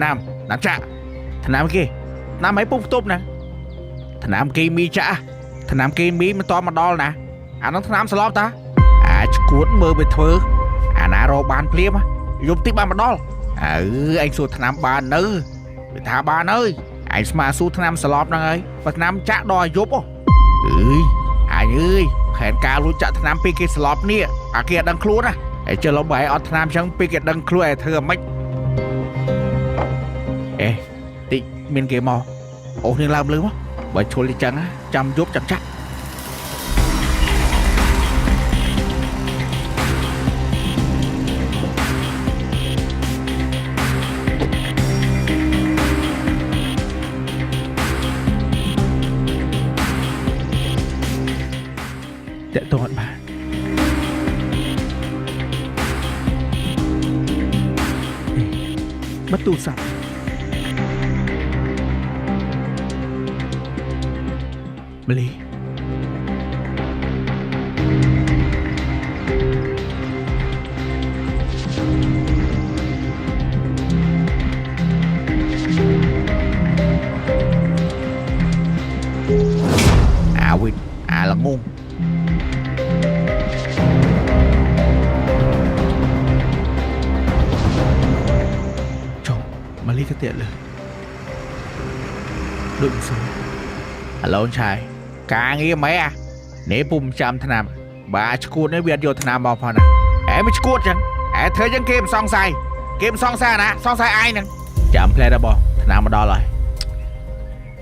น้ำจ่าน้ำกี่น้ำไม่ปุ๊บตุ๊บนะน้ำกี่มีจ่าน้ำกี่มีมันตอมาดอลนะน้ำน้ำสลบตาจะกวนมือไปเถอะน่ารอบานเพลียมยุบที่บ้านมาดอลanhสู้น้ำบานเนอไปทาบานเอ้ยanhมาสู้น้ำสลบนั่งเอ้ยไปน้ำจ่าดอยยุบอ่ะanh ơiแผนการรู้จักน้ำปีกิสลอบเนี่ยเกียดังครูนะเจอเราใบเอาน้ำช่างปีกิดังครูเธอไม่ติมินเกมอโอ้ยังlàmลืมวะใบชวนลิจังจำยุบจำจักเตะตัวมาประตูสับมลีวินละงงมาลีก็เตะเลยดุสูงฮัลโหลชายกางงี้ไหมเนี่ยปุ่มจำธนามบาชกูดในเวียนโยธนามบอกพอนะไม่ชกูดจังเธอยังเกมซองไซนะซองไซไอ้นึงจำเพลย์ได้บอกธนามมาดอเลย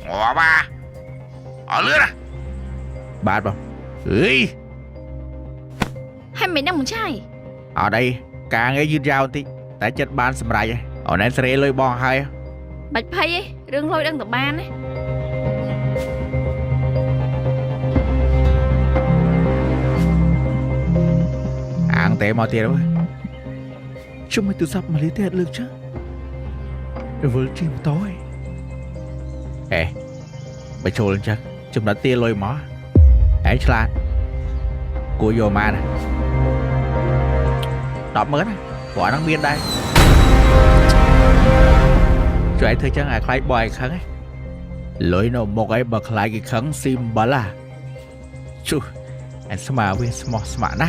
หัวบ้าเลือดบาดบอกให้ไม่นั่งมึงใช่đâyกางงี้ยืดยาวทีแต่จัดบานสมัยนั่นเสร็จเลยบองให้บัดไพ่เรื่องลอยดังต่อบ้าน tệ mò tiền đâu chúng mày tự sắp mà lấy tiền lực chứ rồi vừa chim tối mày trôi lên chắc chúng đã tiền lôi mỏ chlan của vô ma nè đọc mới này quả năng biên đây cho anh thôi chắc là khai bòi khấn ấy lối nào một cái bậc lại cái khấn sim bả là chú anh sao mà với smart na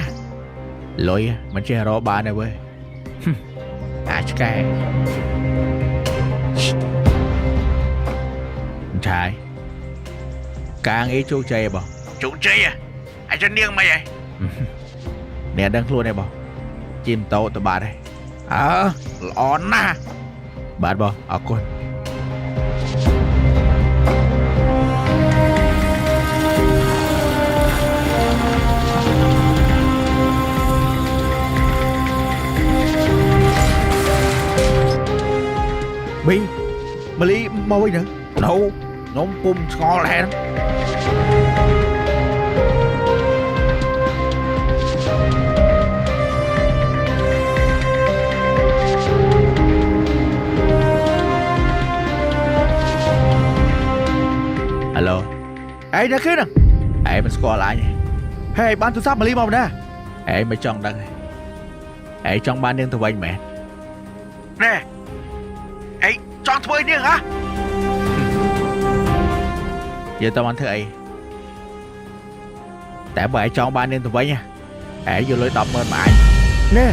lối mình chơi rõ bà này với cái trai càng ý chú chơi bảo chú chơi anh chân điên mày vậy nè đang luôn này bảo chim tàu tụi bà đây lón na bà bảo con Bi, mà Ly mau đi nữa. Đâu, nó bung ngon lẹ. Alo. Ê, ra kia nè. Ê, mình score lại nhỉ. Hey, ban tôi sắp mà Ly mau nè. Ê, mày chọn đăng này. Ê, trong ban đêm tụi anh mẹ. Nè. Chọn thôi đi hả? Giờ tao ăn thử ấy. Tại bởi chọn ba nên tụi bay nha. Vô lối đọc mơn mà anh. Nè,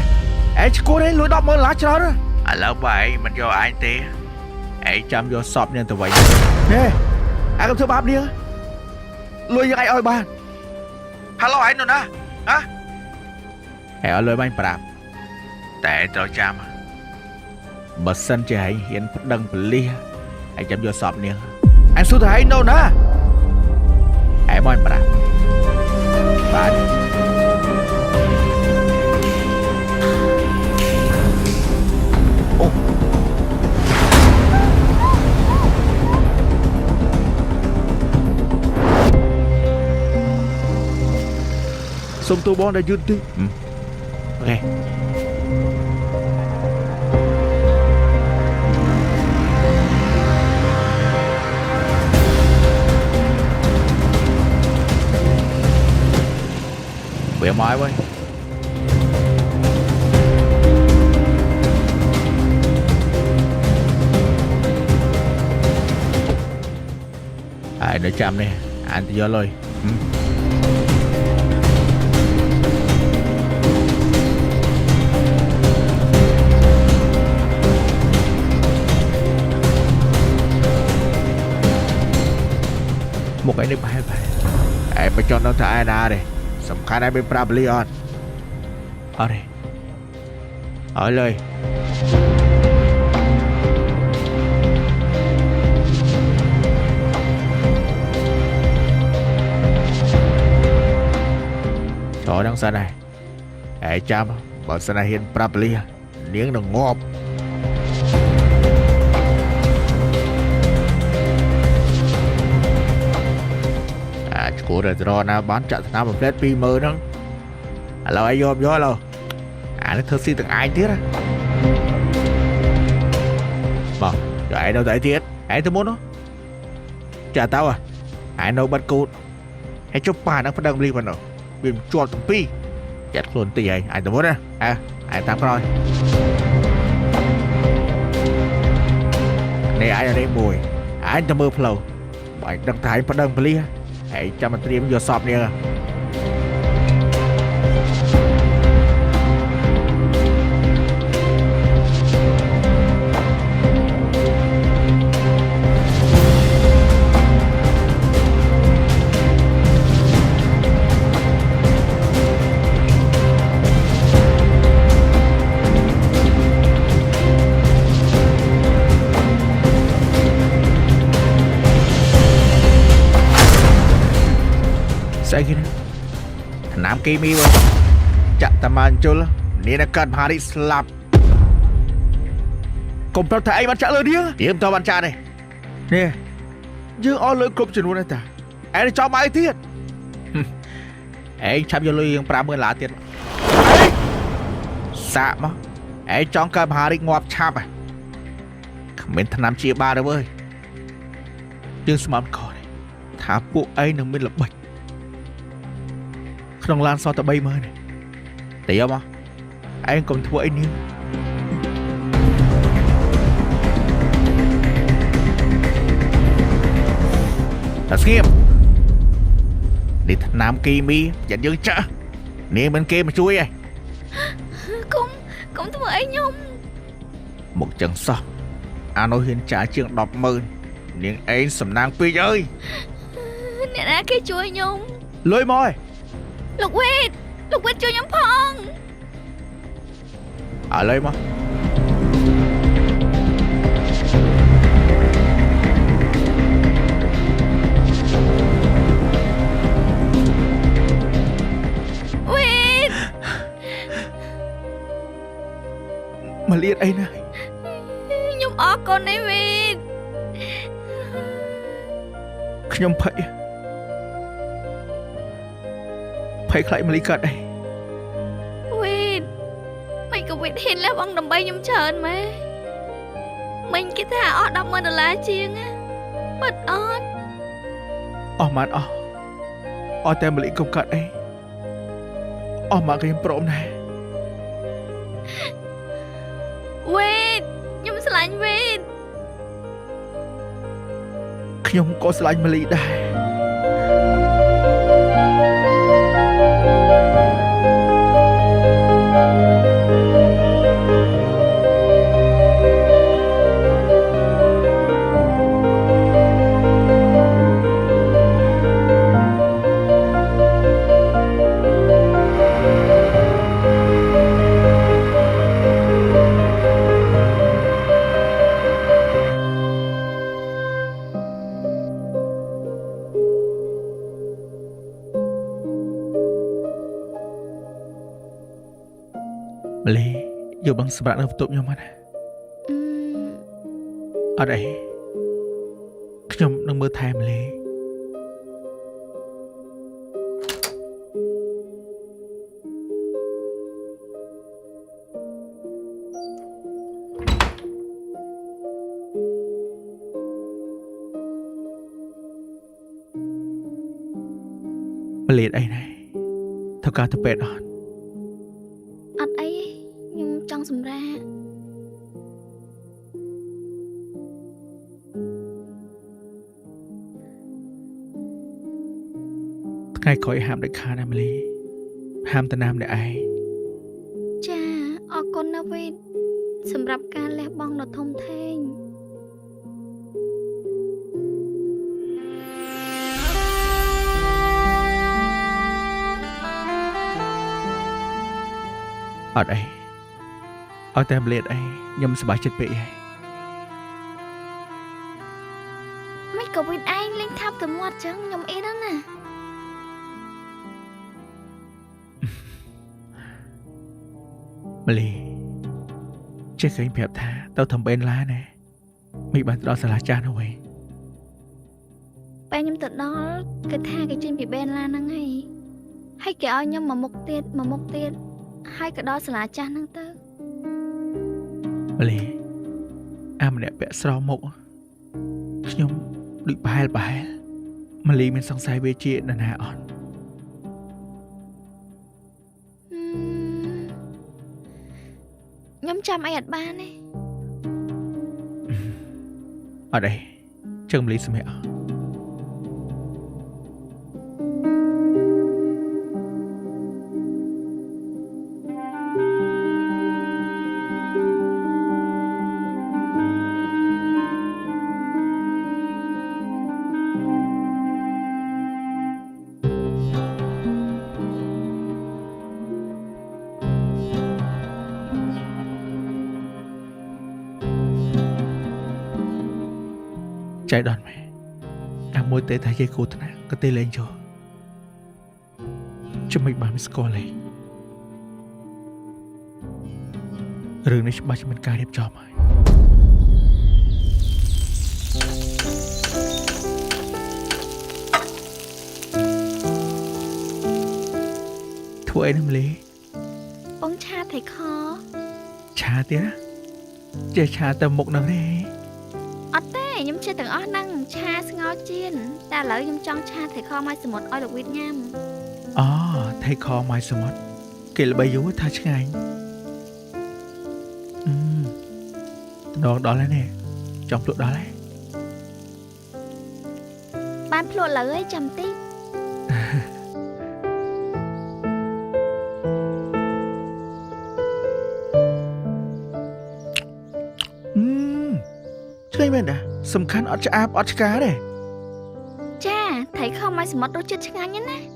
cô đấy lối đọc mơn lá cho đó. Lâu vậy mình vô anh tí. Chăm vô sọp nên tụi bay. Nè, cầm thưa bạp đi hả? Lối như ai ơi ba. Hello anh rồi nè. Hả? Lối bánh bạp. Tại tao chăm. Bật sân cho hãy hiện đăng ly anh chấm vô sọp nè anh xuống thấy đâu nữa em ơi bà xong tôi bon đã dứt đi ok bẻ mái với ឯនៅចាំនេះអានទៅយកលុយមុខឯនេះប្រហែលឯបញ្ចុះនៅថាឯណាទេសំខាន់ឯមានប្រាប់លីអត់អត់ទេឲ្យលុយចូលដល់សិនហើយឯចាំបើសិនតែហ៊ានប្រាប់លីនាងនឹងងាប់ឈួរតែរណាបានចាក់ថ្នាំបំផ្លែត 20000 ហ្នឹងឥឡូវឯងយកឥឡូវអានេះធ្វើស៊ីទាំងឯងទៀតបងយកឯងនៅតែទៀតឯងទៅមុនចាទៅឯងនៅបាត់គូតហើយជប់ប៉ាហ្នឹងប្តឹងលីប៉ុណ្ណោះវាជាប់ទាំងពីរចាត់ខ្លួនទីឯងទៅមុនណាឯងតាមក្រោយនេះឯងនេះមួយឯងទៅមើលផ្លូវបើឯងដឹងថាឯងប្តឹងប៉ូលីសឯងចាំមកត្រៀមយកសពនាងស្អីគេណាណាមគីមីបងចាក់តាម៉ានជុលនេះណាកាត់មហារីស្លាប់កុំប្រាប់ថាអីបានចាក់លើនាងទៀមតបានចាក់នេះយើងអស់លុយគ្រប់ចំនួនហើយតាឯងចង់មកអីទៀតឯងឆាប់យកលុយយើង50000 ឡាទៀតសាក់មកឯងចង់កើតមហារីងាប់ឆាប់គ្មានថ្នាំជាបាលទេវើយយើងស្មានខុសថាពួកឯងនឹងមានល្បិចក្នុងឡានសតតែ30000តែយកមកឯងកុំធ្វើអីនាងតែស្ងៀមនេះថ្នាំគីមីយ៉ាត់យើងចាស់នាងមិនគេមកជួយឯងកុំធ្វើអីខ្ញុំមកចឹងសោះអានោះហ៊ានចាជាង100,000នាងឯងសំណាងពេកអើយអ្នកណាគេជួយខ្ញុំលុយមកឯងលោកវេតជួយខ្ញុំផងឥឡូវមកវេតមកលៀតអីណាខ្ញុំអរគុណណាស់វេតខ្ញុំភ័យខ្លាចមលីកាត់អីវេតមិនក៏វេតហ៊ានលះបង់ដើម្បីខ្ញុំច្រើនម៉ែមិញគេថាអស់$100,000ជាងបាត់អត់អស់ម៉ាត់អស់តែមលីកុំកាត់អីអស់ម៉ាត់ខ្ញុំព្រមដែរវេតខ្ញុំស្រឡាញ់វេតខ្ញុំក៏ស្រឡាញ់មលីដែរម្លេយកបងសម្រាប់នៅបន្ទប់ខ្ញុំណាអត់អីខ្ញុំនឹងមើលថែម្លេម្លេអីណាធ្វើការទៅពេទ្យអត់ចង់សម្រាក ថ្ងៃក្រោយហាមដាច់ខាតណាម៉ាលីហាមតែណាមអ្នកឯង ចាអរគុណណាវីតសម្រាប់ការលះបង់ដ៏ធំធេង អត់អីអត់តែម្លេតអីខ្ញុំសប្បាយចិត្តពេកហើយ មិនក៏វីតឯងលេងថាប់ទៅមាត់ចឹងខ្ញុំអីដល់ណា ម៉ាលីចេះឃើញប្រាប់ថាទៅធ្វើបេនឡាណែមិនបានទៅដល់សាលាចាស់នោះវិញ ពេលខ្ញុំទៅដល់គេថាគេចេញពីបេនឡាហ្នឹងហើយគេឲ្យខ្ញុំមកមុខទៀតហើយក៏ដល់សាលាចាស់ហ្នឹងទៅ ម៉ាលីអាម្នាក់ពាក់ស្រោមមុខខ្ញុំដូចប្រហែលម៉ាលីមានសង្ស័យវាជានរណាអត់ ខ្ញុំចាំអីអត់បានទេ អត់អីចឹងម៉ាលីសម្រាប់ ចៃដន្យមែនអាមួយទេថាយាយគូថ្នាក់ក៏ទេលេងចូលជំមិនបានមិនស្គាល់លេងរឿងនេះច្បាស់ជាមានការរៀបចំហើយធ្វើអីណាម្ល៉េះ បងឆាថៃខ ឆាទៀតណាចេះឆាទៅមុខហ្នឹងទេ អត់ទេខ្ញុំចេះទាំងអស់ហ្នឹងឆាស្ងោរចៀនតែឥឡូវខ្ញុំចង់ឆាថៃខមកសមុទ្រឲ្យលោកវីតញ៉ាំ អូថៃខម៉ៃសមុទ្រគេល្បីយូរថាឆ្ងាញ់ដល់ហើយនេះចង់ភ្លក់ដល់ហើយ បានភ្លក់លើហើយចាំតិច ឆ្ងាញ់មែនតាសំខាន់អត់ឆ្អាបអត់ឆ្កាទេ ចាថៃខមកសមុទ្ររសជាតិឆ្ងាញ់ណាស់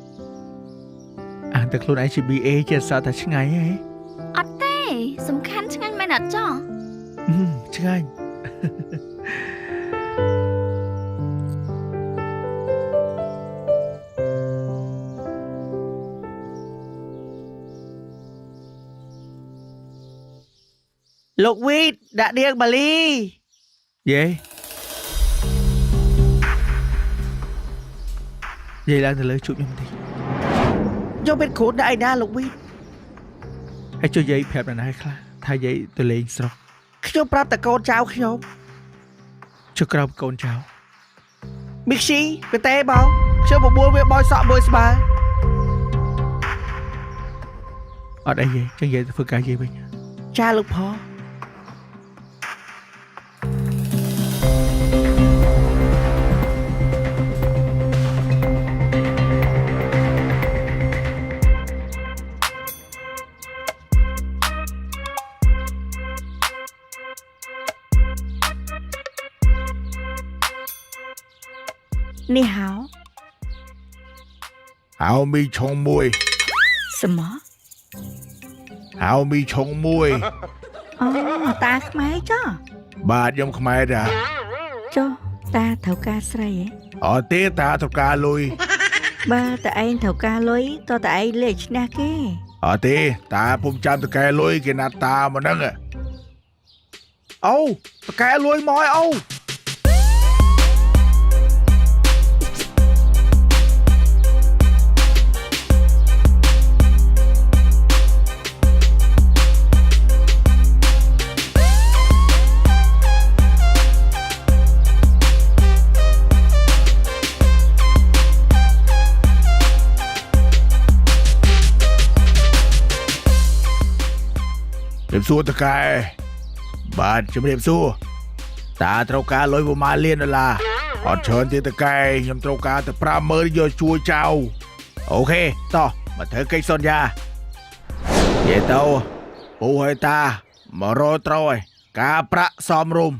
អានតែខ្លួនឯងជា BA ជាសតថាឆ្ងាញ់ហ៎ អត់ទេសំខាន់ឆ្ងាញ់មែនអត់ចោះ ឆ្ងាញ់ លោកវីតដាក់នាងម៉ាលីយេយាយឡើងទៅលើជួបខ្ញុំតិចយកពេលគ្រូដាក់ឯណាលោកវីតហើយជួយយាយប្រាប់ដល់ណាខ្លះថាយាយទៅលេងស្រុកខ្ញុំប្រាប់តែកូនចៅខ្ញុំជួយក្រោមកូនចៅមីកស៊ីទៅទេបងខ្ញុំបបួលវាបោយសក់មួយស្បើអត់អីយាយចឹងយាយទៅធ្វើការយាយវិញចាលោកផ 你好， เอามีชงมวย 什么？ เอามีชงมวย 哦，តាខ្មែរចុះ បាទខ្ញុំខ្មែរដែរ ចុះតាត្រូវការស្រីហ៎ អត់ទេតាត្រូវការលុយ បើតឯងត្រូវការលុយតតឯងលេខឈ្នះគេ អត់ទេតាពុំចាំតកែលុយគេណាត់តាមកហ្នឹង អូតកែលួយមកឲ្យអូ ជំរាបសួរតកែបាទជំរាបសួរតាត្រូវការលុយប្រមាណលានដុល្លារអត់ច្រើនទេតកែខ្ញុំត្រូវការតែ 50000 យកជួយចៅ អូខេតោះមកធ្វើកិច្ចសន្យានិយាយទៅពូហើយតាមករកត្រូវហើយការប្រាក់សមរម្យ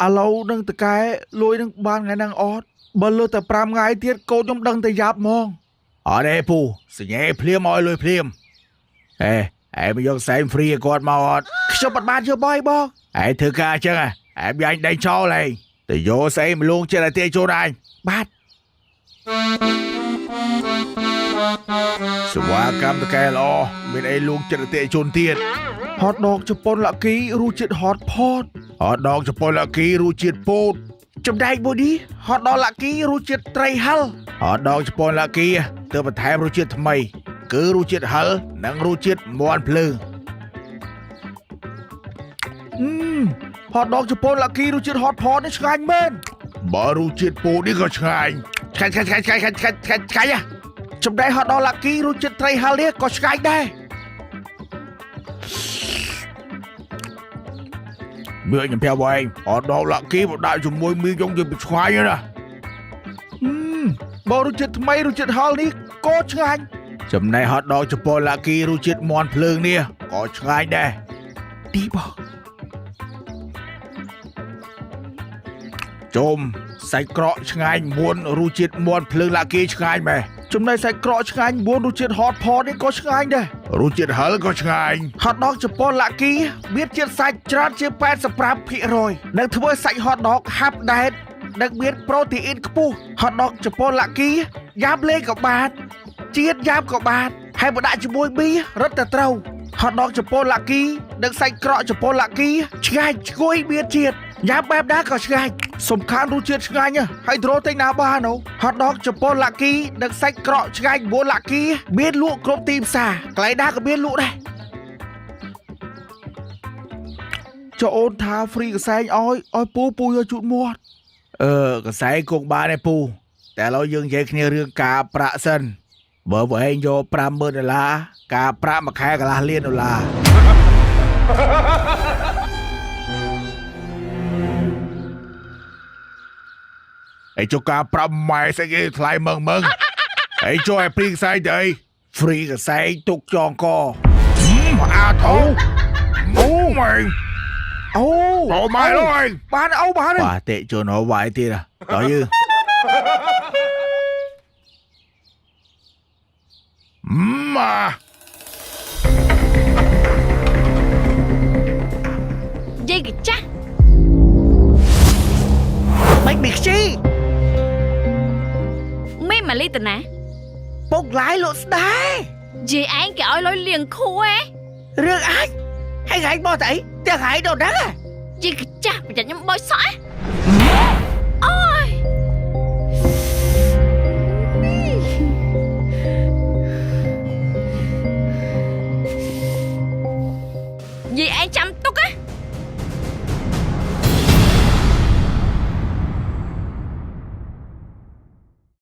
ឥឡូវនឹងតកែលួយនឹងបានថ្ងៃហ្នឹងអត់បើលើតែ5ថ្ងៃទៀតកូនខ្ញុំដឹងតែយ៉ាប់ហ្មង អត់ទេពូសញ្ញេភ្លាមឲ្យលុយភ្លាមហេឯងមកយកសែនហ្វ្រីឲ្យគាត់មកអត់ ខ្ញុំមិនបានយកបង ឯងធ្វើការអញ្ចឹងឯងយ៉ាញ់ដេញចោលឯងទៅយកស្អីមកលងចិត្តឲ្យទេជូនឯង បាទ សេវាកម្មតកែល្អមានអីលងចិត្តឲ្យទេជូនទៀត ហតដកជប៉ុនលាក់គីរសជាតិហតផត អត់ដងជប៉ុនលាក់គីរសជាតិពោត ចំណែកមួយនេះហតដកលាក់គីរសជាតិត្រីហិល អត់ដងជប៉ុនលាក់គីទើបបន្ថែមរសជាតិថ្មីគឺរសជាតិហឹរនិងរសជាតិមាន់ភ្លើង ហតដកជប៉ុនលាក់គីរសជាតិហតផតនេះឆ្ងាញ់មែន បើរសជាតិពោតនេះក៏ឆ្ងាញ់ ឆ្ងាញ់ចំណែកហតដកលាក់គីរសជាតិត្រីហិលនេះក៏ឆ្ងាញ់ដែរ មានខ្ញុំប្រាប់ឯងអត់ដងលាក់គីមកដាក់ជាមួយមីយ៉ុងទៅឆ្ងាញ់ណាស់ បើរសជាតិថ្មីរសជាតិហិលនេះក៏ឆ្ងាញ់ ចំណែកហត់ដងជប៉ុនលាក់គីរសជាតិមាន់ភ្លើងនេះក៏ឆ្ងាញ់ដែរ ទីបង ជុំសាច់ក្រកឆ្ងាញ់មួនរសជាតិមាន់ភ្លើងលាក់គីឆ្ងាញ់មែន ចំណែកសាច់ក្រកឆ្ងាញ់4រសជាតិហតផតនេះក៏ឆ្ងាញ់ដែរ រសជាតិហឹរក៏ឆ្ងាញ់ ហតដកជប៉ុនលាក់គីមានជាតិសាច់ច្រើនជាង 85% និងធ្វើសាច់ហតដកហាប់ដែតនិងមានប្រូតេអ៊ីនខ្ពស់ហតដកជប៉ុនលាក់គីយ៉ាប់លេងក៏បានជាតិយ៉ាប់ក៏បានហើយបើដាក់ជាមួយប៊ីរឹតតែត្រូវហតដកជប៉ុនលាក់គីនិងសាច់ក្រកជប៉ុនលាក់គីឆ្ងាញ់ឈ្ងុយមានជាតិយ៉ាប់បែបណាក៏ឆ្ងាញ់សំខាន់រសជាតិឆ្ងាញ់ហើយដ្រូទិញណាបានហតដកជប៉ុនលាក់គីនិងសាច់ក្រកឆ្ងាញ់4លាក់គីមានលក់គ្រប់ទីផ្សារកន្លែងណាក៏មានលក់ដែរចូលអូនថាហ្វ្រីកសែងឲ្យពូយកជូតមាត់ កសែងគង់បានទេពូតែឥឡូវយើងនិយាយគ្នារឿងការប្រាក់សិនបើបងឯងយក$50,000ការប្រាក់មួយខែកន្លះលាន$ឯចុះការប្រាក់ម៉ែស្អីគេថ្លៃមឹងឯចុះឲ្យព្រីកសែងទៅអីហ្វ្រីកសែងទុកចងកអាធូអូម៉ែ អូ អូម៉ែលយ បានអូបាន បាទតេជូនហៅវាយទៀតដល់យើងម៉ា យាយកចាស់ មិនប៊ីខ្ជី មេម៉ាលីតាណា ពុកឡាយលក់ស្ដាយ យាយឯងគេឲ្យលុយលៀងខួឯ រឿងអាចហើយថ្ងៃបោះតែអីតែថ្ងៃដល់ហ្នឹង យាយកចាស់ប្រយ័ត្នខ្ញុំបោចសក់ឯ ហ